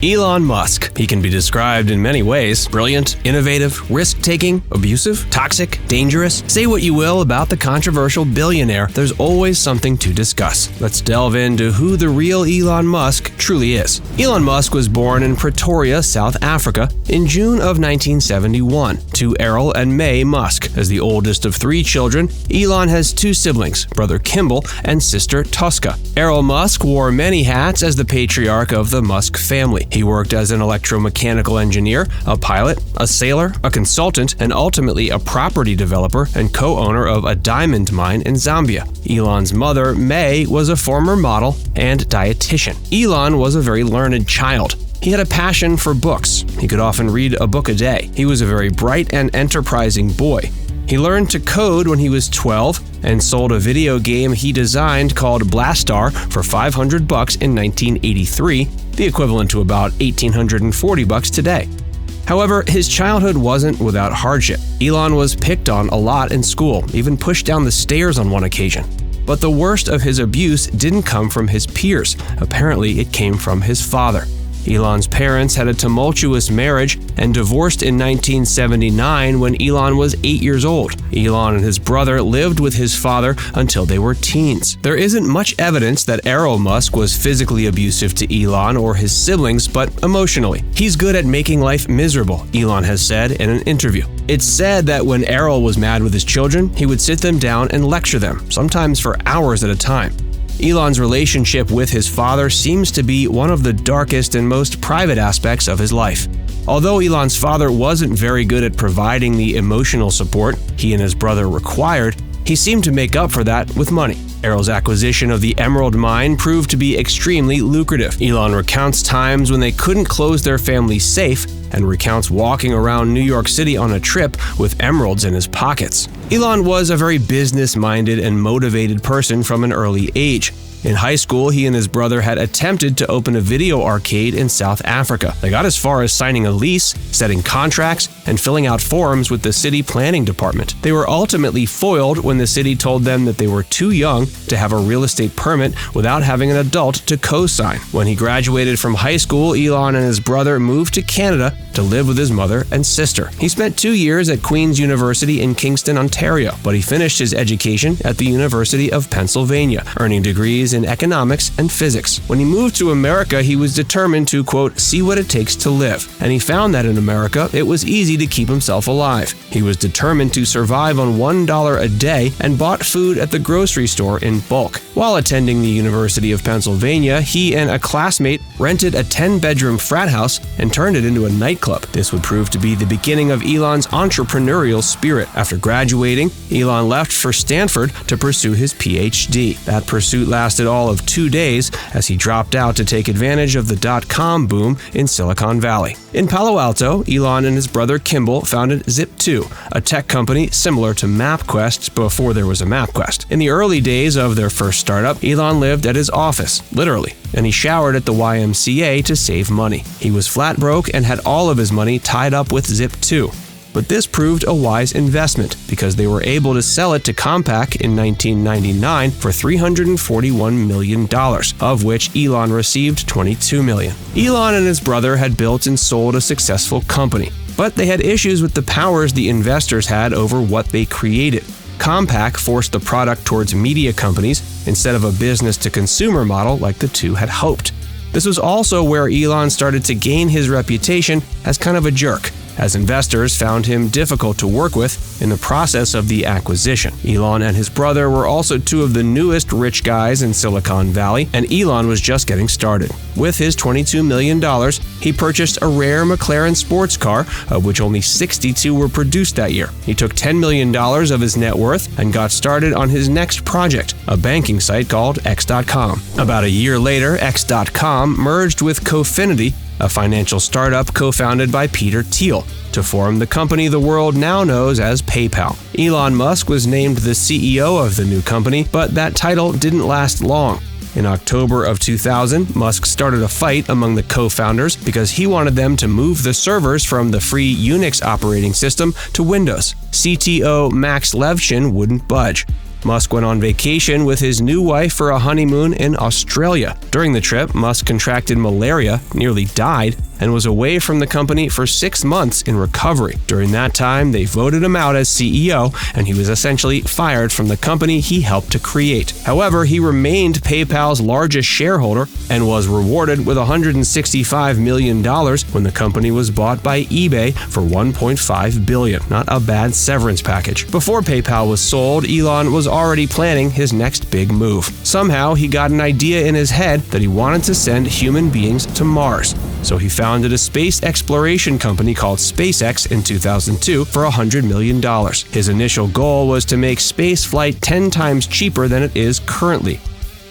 Elon Musk. He can be described in many ways: brilliant, innovative, risk-taking, abusive, toxic, dangerous. Say what you will about the controversial billionaire, there's always something to discuss. Let's delve into who the real Elon Musk truly is. Elon Musk was born in Pretoria, South Africa, in June of 1971 to Errol and May Musk. As the oldest of three children, Elon has two siblings, brother Kimball and sister Tosca. Errol Musk wore many hats as the patriarch of the Musk family. He worked as an electromechanical engineer, a pilot, a sailor, a consultant, and ultimately a property developer and co-owner of a diamond mine in Zambia. Elon's mother, May, was a former model and dietitian. Elon was a very learned child. He had a passion for books. He could often read a book a day. He was a very bright and enterprising boy. He learned to code when he was 12 and sold a video game he designed called Blastar for $500 in 1983, the equivalent to about $1,840 today. However, his childhood wasn't without hardship. Elon was picked on a lot in school, even pushed down the stairs on one occasion. But the worst of his abuse didn't come from his peers. Apparently, it came from his father. Elon's parents had a tumultuous marriage and divorced in 1979 when Elon was 8 years old. Elon and his brother lived with his father until they were teens. There isn't much evidence that Errol Musk was physically abusive to Elon or his siblings, but emotionally. He's good at making life miserable, Elon has said in an interview. It's said that when Errol was mad with his children, he would sit them down and lecture them, sometimes for hours at a time. Elon's relationship with his father seems to be one of the darkest and most private aspects of his life. Although Elon's father wasn't very good at providing the emotional support he and his brother required, he seemed to make up for that with money. Errol's acquisition of the emerald mine proved to be extremely lucrative. Elon recounts times when they couldn't close their family safe and recounts walking around New York City on a trip with emeralds in his pockets. Elon was a very business-minded and motivated person from an early age. In high school, he and his brother had attempted to open a video arcade in South Africa. They got as far as signing a lease, setting contracts, and filling out forms with the city planning department. They were ultimately foiled when the city told them that they were too young to have a real estate permit without having an adult to co-sign. When he graduated from high school, Elon and his brother moved to Canada to live with his mother and sister. He spent 2 years at Queen's University in Kingston, Ontario, but he finished his education at the University of Pennsylvania, earning degrees in economics and physics. When he moved to America, he was determined to, quote, see what it takes to live. And he found that in America, it was easy to keep himself alive. He was determined to survive on $1 a day and bought food at the grocery store in bulk. While attending the University of Pennsylvania, he and a classmate rented a 10-bedroom frat house and turned it into a nightclub. This would prove to be the beginning of Elon's entrepreneurial spirit. After graduating, Elon left for Stanford to pursue his PhD. That pursuit lasted all of 2 days as he dropped out to take advantage of the dot-com boom in Silicon Valley. In Palo Alto, Elon and his brother Kimball founded Zip2, a tech company similar to MapQuest before there was a MapQuest. In the early days of their first startup, Elon lived at his office, literally, and he showered at the YMCA to save money. He was flat broke and had all of his money tied up with Zip2. But this proved a wise investment because they were able to sell it to Compaq in 1999 for $341 million, of which Elon received $22 million. Elon and his brother had built and sold a successful company, but they had issues with the powers the investors had over what they created. Compaq forced the product towards media companies instead of a business-to-consumer model like the two had hoped. This was also where Elon started to gain his reputation as kind of a jerk, as investors found him difficult to work with in the process of the acquisition. Elon and his brother were also two of the newest rich guys in Silicon Valley, and Elon was just getting started. With his $22 million, he purchased a rare McLaren sports car, of which only 62 were produced that year. He took $10 million of his net worth and got started on his next project, a banking site called X.com. About a year later, X.com merged with Cofinity, a financial startup co-founded by Peter Thiel, to form the company the world now knows as PayPal. Elon Musk was named the CEO of the new company, but that title didn't last long. In October of 2000, Musk started a fight among the co-founders because he wanted them to move the servers from the free Unix operating system to Windows. CTO Max Levchin wouldn't budge. Musk went on vacation with his new wife for a honeymoon in Australia. During the trip, Musk contracted malaria, nearly died, and was away from the company for 6 months in recovery. During that time, they voted him out as CEO, and he was essentially fired from the company he helped to create. However, he remained PayPal's largest shareholder and was rewarded with $165 million when the company was bought by eBay for $1.5 billion. Not a bad severance package. Before PayPal was sold, Elon was already planning his next big move. Somehow, he got an idea in his head that he wanted to send human beings to Mars. So he founded a space exploration company called SpaceX in 2002 for $100 million. His initial goal was to make space flight 10 times cheaper than it is currently.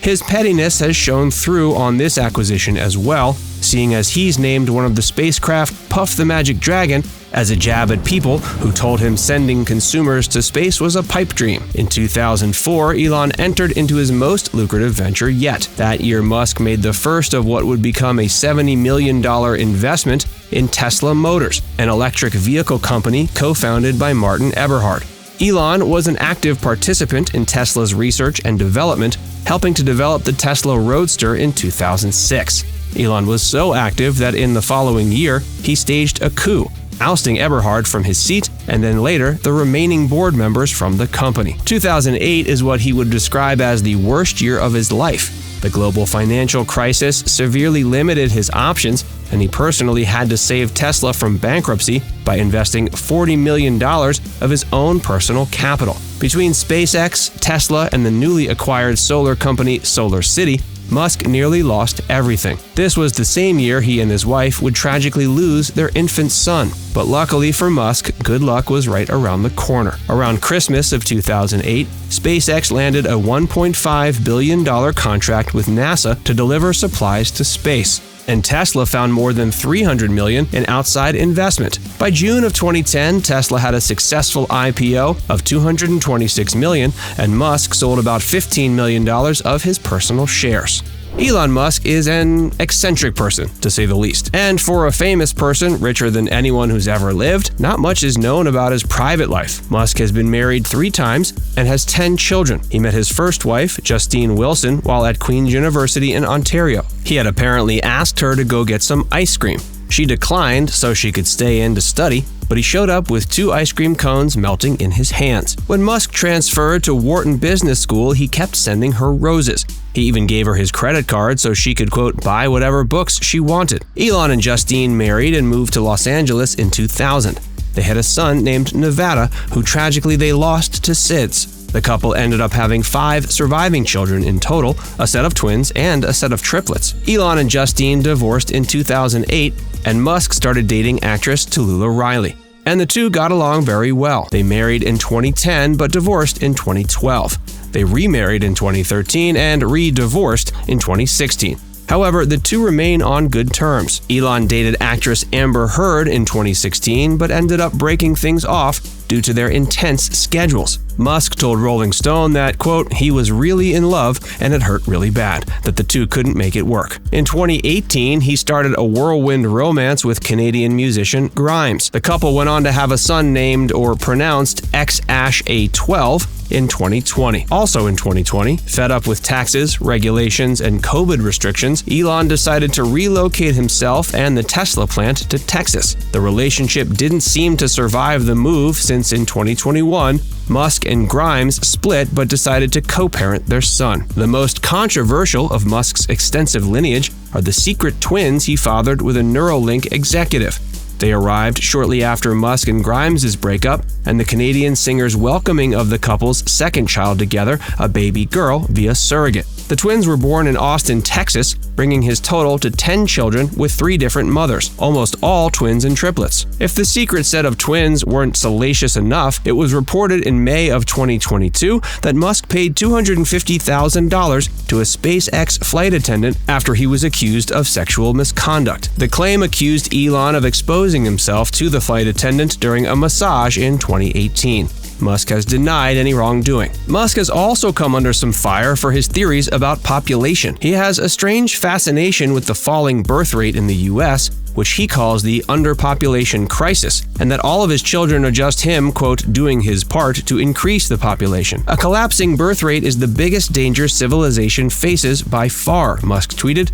His pettiness has shown through on this acquisition as well, seeing as he's named one of the spacecraft Puff the Magic Dragon as a jab at people who told him sending consumers to space was a pipe dream. In 2004, Elon entered into his most lucrative venture yet. That year, Musk made the first of what would become a $70 million investment in Tesla Motors, an electric vehicle company co-founded by Martin Eberhard. Elon was an active participant in Tesla's research and development, helping to develop the Tesla Roadster in 2006. Elon was so active that in the following year, he staged a coup, ousting Eberhard from his seat and then later the remaining board members from the company. 2008 is what he would describe as the worst year of his life. The global financial crisis severely limited his options, and he personally had to save Tesla from bankruptcy by investing $40 million of his own personal capital. Between SpaceX, Tesla, and the newly acquired solar company SolarCity, Musk nearly lost everything. This was the same year he and his wife would tragically lose their infant son. But luckily for Musk, good luck was right around the corner. Around Christmas of 2008, SpaceX landed a $1.5 billion contract with NASA to deliver supplies to space. And Tesla found more than $300 million in outside investment. By June of 2010, Tesla had a successful IPO of $226 million, and Musk sold about $15 million of his personal shares. Elon Musk is an eccentric person, to say the least. And for a famous person, richer than anyone who's ever lived, not much is known about his private life. Musk has been married 3 times and has 10 children. He met his first wife, Justine Wilson, while at Queen's University in Ontario. He had apparently asked her to go get some ice cream. She declined so she could stay in to study, but he showed up with 2 ice cream cones melting in his hands. When Musk transferred to Wharton Business School, he kept sending her roses. He even gave her his credit card so she could, quote, buy whatever books she wanted. Elon and Justine married and moved to Los Angeles in 2000. They had a son named Nevada, who tragically they lost to SIDS. The couple ended up having 5 surviving children in total, a set of twins and a set of triplets. Elon and Justine divorced in 2008, and Musk started dating actress Tallulah Riley. And the two got along very well. They married in 2010 but divorced in 2012. They remarried in 2013 and re-divorced in 2016. However, the two remain on good terms. Elon dated actress Amber Heard in 2016 but ended up breaking things off due to their intense schedules. Musk told Rolling Stone that, quote, he was really in love and it hurt really bad, that the two couldn't make it work. In 2018, he started a whirlwind romance with Canadian musician Grimes. The couple went on to have a son named or pronounced X-A12 in 2020. Also in 2020, fed up with taxes, regulations, and COVID restrictions, Elon decided to relocate himself and the Tesla plant to Texas. The relationship didn't seem to survive the move since in 2021, Musk and Grimes split but decided to co-parent their son. The most controversial of Musk's extensive lineage are the secret twins he fathered with a Neuralink executive. They arrived shortly after Musk and Grimes' breakup and the Canadian singer's welcoming of the couple's second child together, a baby girl, via surrogate. The twins were born in Austin, Texas, bringing his total to 10 children with 3 different mothers, almost all twins and triplets. If the secret set of twins weren't salacious enough, it was reported in May of 2022 that Musk paid $250,000 to a SpaceX flight attendant after he was accused of sexual misconduct. The claim accused Elon of exposing himself to the flight attendant during a massage in 2018. Musk has denied any wrongdoing. Musk has also come under some fire for his theories about population. He has a strange fascination with the falling birth rate in the US, which he calls the underpopulation crisis, and that all of his children are just him, quote, doing his part to increase the population. A collapsing birth rate is the biggest danger civilization faces by far, Musk tweeted.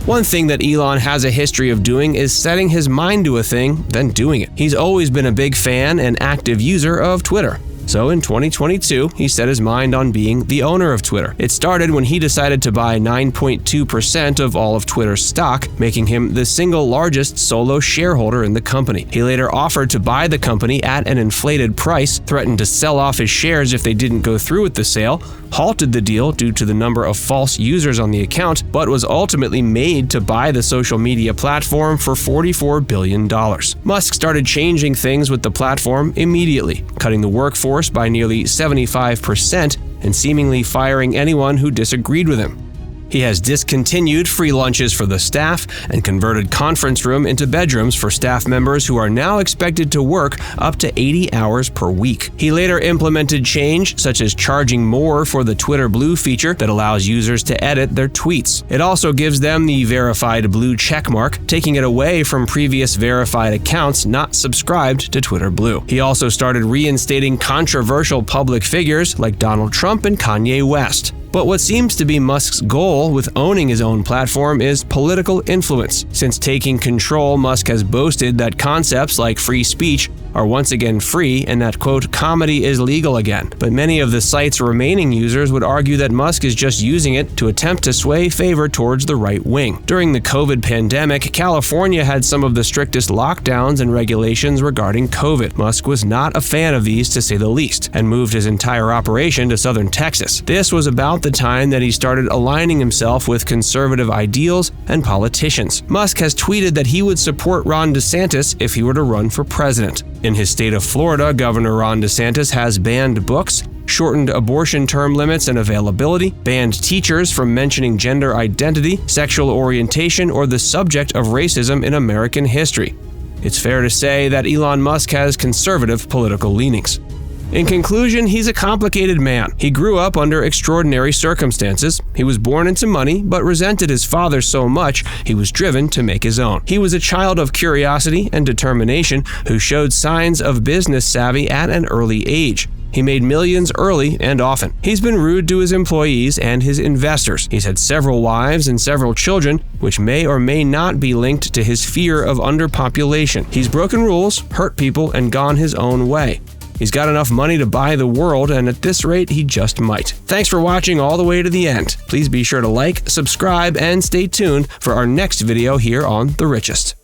One thing that Elon has a history of doing is setting his mind to a thing, then doing it. He's always been a big fan and active user of Twitter. So in 2022, he set his mind on being the owner of Twitter. It started when he decided to buy 9.2% of all of Twitter's stock, making him the single largest solo shareholder in the company. He later offered to buy the company at an inflated price, threatened to sell off his shares if they didn't go through with the sale, halted the deal due to the number of false users on the account, but was ultimately made to buy the social media platform for $44 billion. Musk started changing things with the platform immediately, cutting the workforce by nearly 75% and seemingly firing anyone who disagreed with him. He has discontinued free lunches for the staff and converted conference room into bedrooms for staff members who are now expected to work up to 80 hours per week. He later implemented change such as charging more for the Twitter Blue feature that allows users to edit their tweets. It also gives them the verified blue checkmark, taking it away from previous verified accounts not subscribed to Twitter Blue. He also started reinstating controversial public figures like Donald Trump and Kanye West. But what seems to be Musk's goal with owning his own platform is political influence. Since taking control, Musk has boasted that concepts like free speech are once again free and that, quote, comedy is legal again. But many of the site's remaining users would argue that Musk is just using it to attempt to sway favor towards the right wing. During the COVID pandemic, California had some of the strictest lockdowns and regulations regarding COVID. Musk was not a fan of these, to say the least, and moved his entire operation to southern Texas. This was about the time that he started aligning himself with conservative ideals and politicians. Musk has tweeted that he would support Ron DeSantis if he were to run for president. In his state of Florida, Governor Ron DeSantis has banned books, shortened abortion term limits and availability, banned teachers from mentioning gender identity, sexual orientation, or the subject of racism in American history. It's fair to say that Elon Musk has conservative political leanings. In conclusion, he's a complicated man. He grew up under extraordinary circumstances. He was born into money, but resented his father so much he was driven to make his own. He was a child of curiosity and determination who showed signs of business savvy at an early age. He made millions early and often. He's been rude to his employees and his investors. He's had several wives and several children, which may or may not be linked to his fear of underpopulation. He's broken rules, hurt people, and gone his own way. He's got enough money to buy the world, and at this rate, he just might. Thanks for watching all the way to the end. Please be sure to like, subscribe, and stay tuned for our next video here on The Richest.